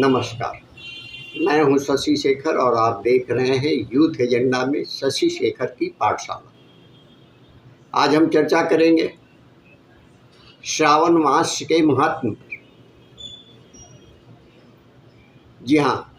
नमस्कार, मैं हूं शशि शेखर और आप देख रहे हैं यूथ एजेंडा में शशि शेखर की पाठशाला। आज हम चर्चा करेंगे श्रावण मास के महात्म पर। जी हाँ,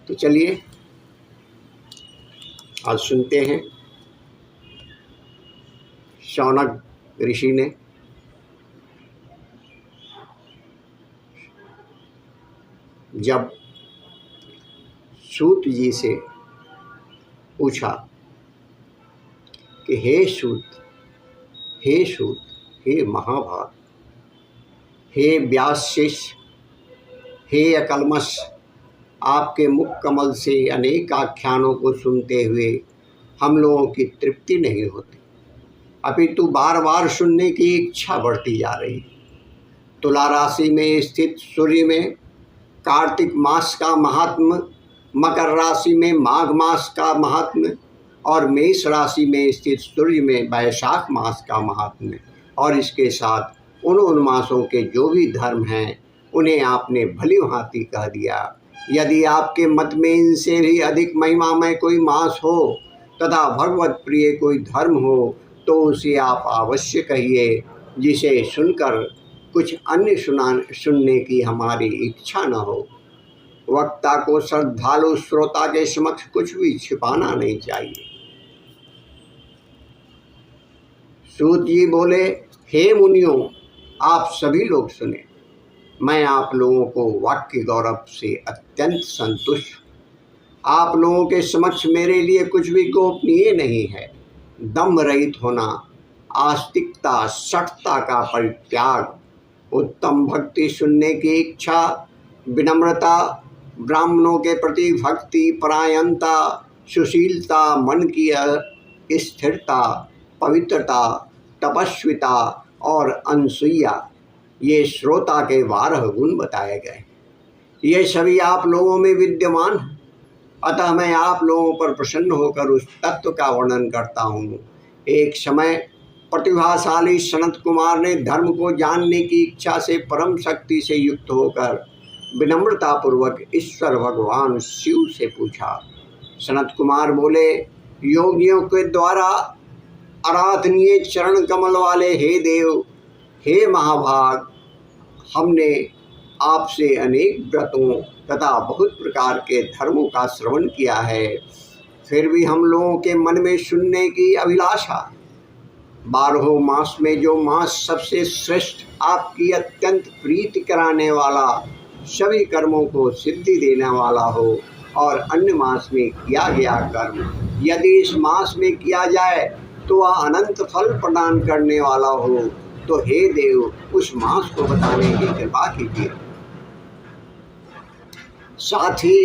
तो चलिए आज सुनते हैं शौनक ऋषि ने जब सूत जी से पूछा कि हे सूत, हे महाभाग, हे व्यास शिष्य, हे अकल्मष, आपके मुख कमल से अनेक आख्यानों को सुनते हुए हम लोगों की तृप्ति नहीं होती, अपितु बार बार सुनने की इच्छा बढ़ती जा रही है। तुला राशि में स्थित सूर्य में कार्तिक मास का महात्म, मकर राशि में माघ मास का महात्म और मेष राशि में स्थित सूर्य में वैशाख मास का महात्म, और इसके साथ उन मासों के जो भी धर्म हैं उन्हें आपने भली भांति कह दिया। यदि आपके मत में इनसे भी अधिक महिमामय कोई मास हो तथा भगवत प्रिय कोई धर्म हो तो उसे आप अवश्य कहिए, जिसे सुनकर कुछ अन्य सुनने की हमारी इच्छा न हो। वक्ता को श्रद्धालु श्रोता के समक्ष कुछ भी छिपाना नहीं चाहिए। सूत जी बोले, हे मुनियों, आप सभी लोग सुने, मैं आप लोगों को वाक्य गौरव से अत्यंत संतुष्ट। आप लोगों के समक्ष मेरे लिए कुछ भी गोपनीय नहीं है। दम्भ रहित होना, आस्तिकता, सठता का परित्याग, उत्तम भक्ति सुनने की इच्छा, विनम्रता, ब्राह्मणों के प्रति भक्ति परायणता, सुशीलता, मन की स्थिरता, पवित्रता, तपस्विता और अनसूया, ये श्रोता के 12 गुण बताए गए। ये सभी आप लोगों में विद्यमान हैं। अतः मैं आप लोगों पर प्रसन्न होकर उस तत्व का वर्णन करता हूँ। एक समय प्रतिभाशाली सनत कुमार ने धर्म को जानने की इच्छा से परम शक्ति से युक्त होकर विनम्रतापूर्वक ईश्वर भगवान शिव से पूछा। सनत कुमार बोले, योगियों के द्वारा आराधनीय चरण कमल वाले हे देव, हे महाभाग, हमने आपसे अनेक व्रतों तथा बहुत प्रकार के धर्मों का श्रवण किया है, फिर भी हम लोगों के मन में सुनने की अभिलाषा। 12 मास में जो मास सबसे श्रेष्ठ, आपकी अत्यंत प्रीति कराने वाला, सभी कर्मों को सिद्धि देने वाला हो, और अन्य मास में किया गया कर्म यदि इस मास में किया जाए तो वह अनंत फल प्रदान करने वाला हो, तो हे देव, उस मास को बताने की कृपा कीजिए। साथ ही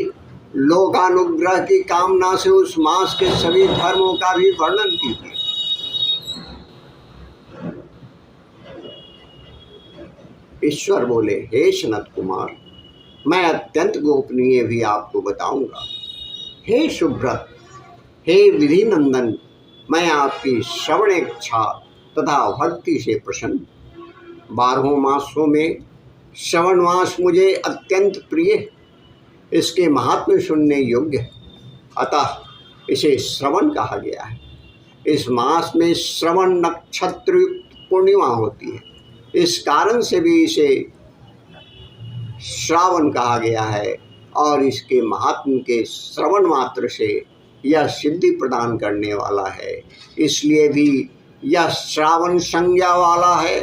लोकानुग्रह की कामना से उस मास के सभी धर्मों का भी वर्णन कीजिए। ईश्वर बोले, हे सनत कुमार, मैं अत्यंत गोपनीय भी आपको बताऊंगा। हे सुब्रत, हे विधि नंदन, मैं आपकी श्रवण इच्छा तथा भक्ति से प्रसन्न। 12 मासों में श्रवण मास मुझे अत्यंत प्रिय है। इसके महात्म्य सुनने योग्य है, अतः इसे श्रवण कहा गया है। इस मास में श्रवण नक्षत्र युक्त पूर्णिमा होती है, इस कारण से भी इसे श्रावण कहा गया है, और इसके महात्म्य के श्रवण मात्र से यह सिद्धि प्रदान करने वाला है। इसलिए भी यह श्रावण संज्ञा वाला है।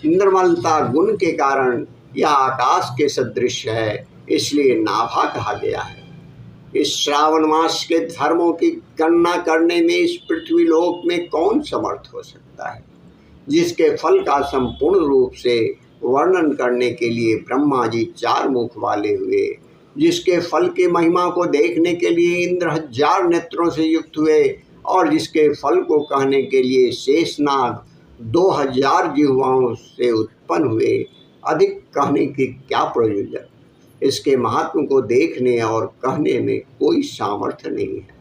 निर्मलता गुण के कारण यह आकाश के सदृश है, इसलिए नाभा कहा गया है। इस श्रावण मास के धर्मों की गणना करने में इस पृथ्वी लोक में कौन समर्थ हो सकता है, जिसके फल का संपूर्ण रूप से वर्णन करने के लिए ब्रह्मा जी 4 मुख वाले हुए, जिसके फल की महिमा को देखने के लिए इंद्र 1000 नेत्रों से युक्त हुए, और जिसके फल को कहने के लिए शेषनाग 2000 जिह्वाओं से उत्पन्न हुए। अधिक कहने की क्या प्रयोजन, इसके महात्म को देखने और कहने में कोई सामर्थ्य नहीं है।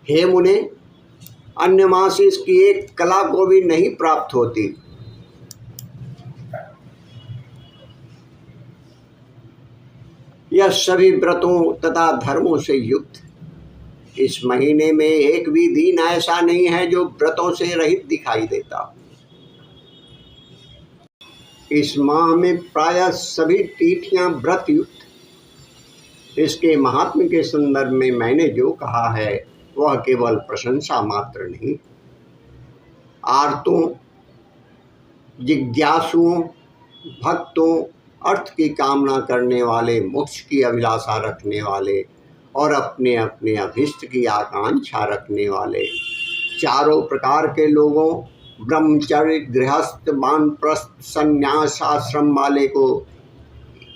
हे मुने, अन्य मास इसकी एक कला को भी नहीं प्राप्त होती। यह सभी व्रतों तथा धर्मों से युक्त। इस महीने में एक भी दिन ऐसा नहीं है जो व्रतों से रहित दिखाई देता। इस माह में प्रायः सभी तिथियां व्रत युक्त। इसके महात्म्य के संदर्भ में मैंने जो कहा है वह केवल प्रशंसा मात्र नहीं, आर्तों, जिज्ञासुओं, भक्तों, अर्थ की कामना करने वाले, मोक्ष की अभिलाषा रखने वाले और अपने अपने अभिष्ट की आकांक्षा रखने वाले चारों प्रकार के लोगों, ब्रह्मचर्य, गृहस्थ, वानप्रस्थ, संन्यास आश्रम वाले को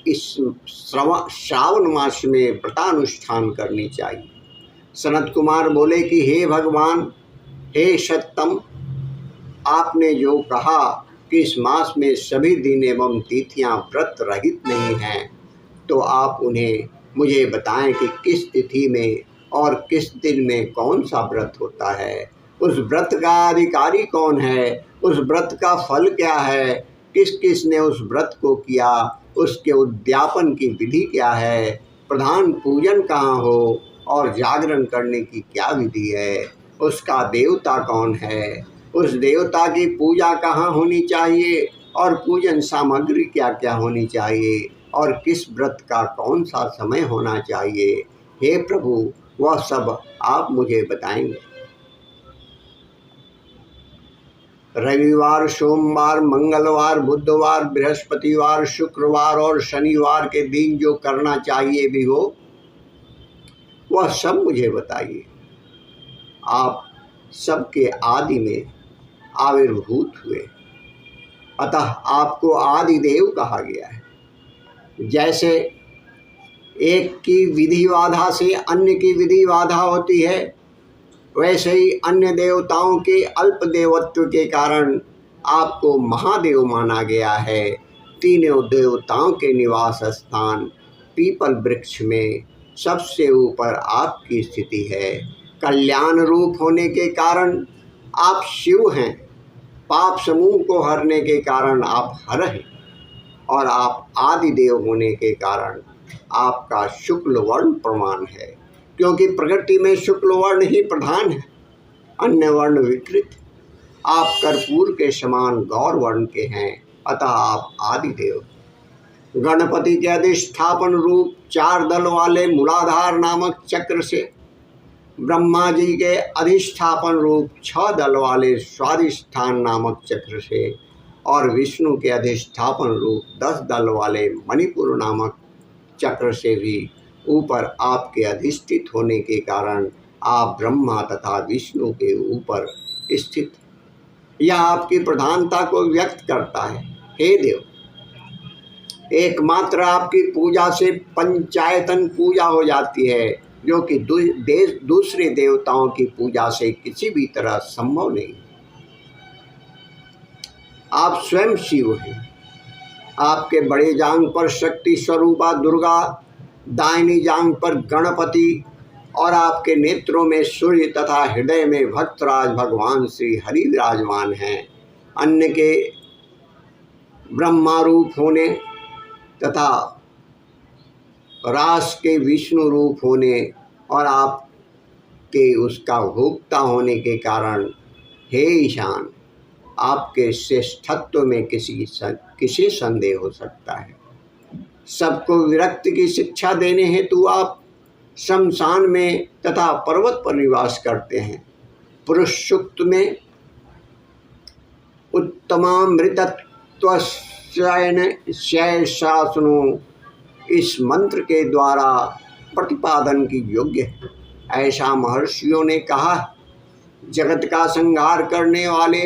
इस श्रावण मास में व्रतानुष्ठान करनी चाहिए। सनत कुमार बोले कि हे भगवान, हे सत्यम, आपने जो कहा कि इस मास में सभी दिन एवं तिथियां व्रत रहित नहीं हैं, तो आप उन्हें मुझे बताएं कि किस तिथि में और किस दिन में कौन सा व्रत होता है, उस व्रत का अधिकारी कौन है, उस व्रत का फल क्या है, किस किस ने उस व्रत को किया, उसके उद्यापन की विधि क्या है, प्रधान पूजन कहाँ हो और जागरण करने की क्या विधि है, उसका देवता कौन है, उस देवता की पूजा कहाँ होनी चाहिए और पूजन सामग्री क्या क्या होनी चाहिए और किस व्रत का कौन सा समय होना चाहिए। हे प्रभु, वह सब आप मुझे बताएंगे। रविवार, सोमवार, मंगलवार, बुधवार, बृहस्पतिवार, शुक्रवार और शनिवार के दिन जो करना चाहिए भी हो, वह सब मुझे बताइए। आप सबके आदि में आविर्भूत हुए, अतः आपको आदि देव कहा गया है। जैसे एक की विधि बाधा से अन्य की विधि बाधा होती है, वैसे ही अन्य देवताओं के अल्प देवत्व के कारण आपको महादेव माना गया है। तीनों देवताओं के निवास स्थान पीपल वृक्ष में सबसे ऊपर आपकी स्थिति है। कल्याण रूप होने के कारण आप शिव हैं, पाप समूह को हरने के कारण आप हर हैं और आप आदिदेव होने के कारण आपका शुक्ल वर्ण प्रमाण है, क्योंकि प्रकृति में शुक्ल वर्ण ही प्रधान है, अन्य वर्ण विकृत। आप कर्पूर के समान गौर वर्ण के हैं, अतः आप आदिदेव। गणपति के अधिष्ठापन रूप 4 दल वाले मूलाधार नामक चक्र से, ब्रह्मा जी के अधिष्ठापन रूप 6 दल वाले स्वादिष्ठान नामक चक्र से और विष्णु के अधिष्ठापन रूप 10 दल वाले मणिपुर नामक चक्र से भी ऊपर आपके अधिष्ठित होने के कारण आप ब्रह्मा तथा विष्णु के ऊपर स्थित। यह आपकी प्रधानता को व्यक्त करता है। हे देव, एकमात्र आपकी पूजा से पंचायतन पूजा हो जाती है, जो कि दूसरे देवताओं की पूजा से किसी भी तरह संभव नहीं। आप स्वयं शिव हैं। आपके बड़े जांग पर शक्ति स्वरूपा दुर्गा, दाहिनी जांग पर गणपति और आपके नेत्रों में सूर्य तथा हृदय में भक्तराज भगवान श्री हरि विराजमान हैं। अन्य के ब्रह्मा रूप होने तथा रास के विष्णु रूप होने और आपके उसका भोक्ता होने के कारण, हे ईशान, आपके श्रेष्ठत्व में किसी संदेह हो सकता है। सबको विरक्त की शिक्षा देने हेतु आप शमशान में तथा पर्वत पर निवास करते हैं। पुरुष सूक्त में उत्तमामृतत्व शासनो इस मंत्र के द्वारा प्रतिपादन की योग्य है। ऐसा महर्षियों ने कहा। जगत का संहार करने वाले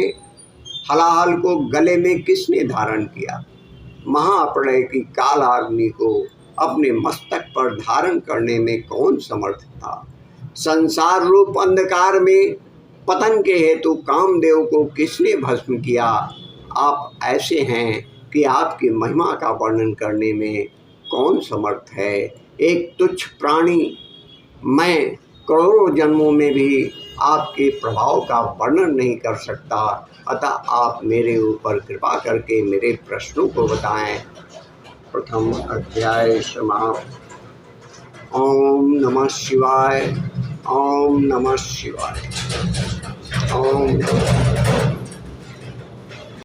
हलाहल को गले में किसने धारण किया? महाप्रलय की कालाग्नि को अपने मस्तक पर धारण करने में कौन समर्थ था? संसार रूप अंधकार में पतन के हेतु कामदेव को किसने भस्म किया? आप ऐसे हैं कि आपकी महिमा का वर्णन करने में कौन समर्थ है? एक तुच्छ प्राणी मैं करोड़ों जन्मों में भी आपके प्रभाव का वर्णन नहीं कर सकता, अतः आप मेरे ऊपर कृपा करके मेरे प्रश्नों को बताएं। प्रथम अध्याय समाप्त। ओम नमः शिवाय। ओम नमः शिवाय। ओम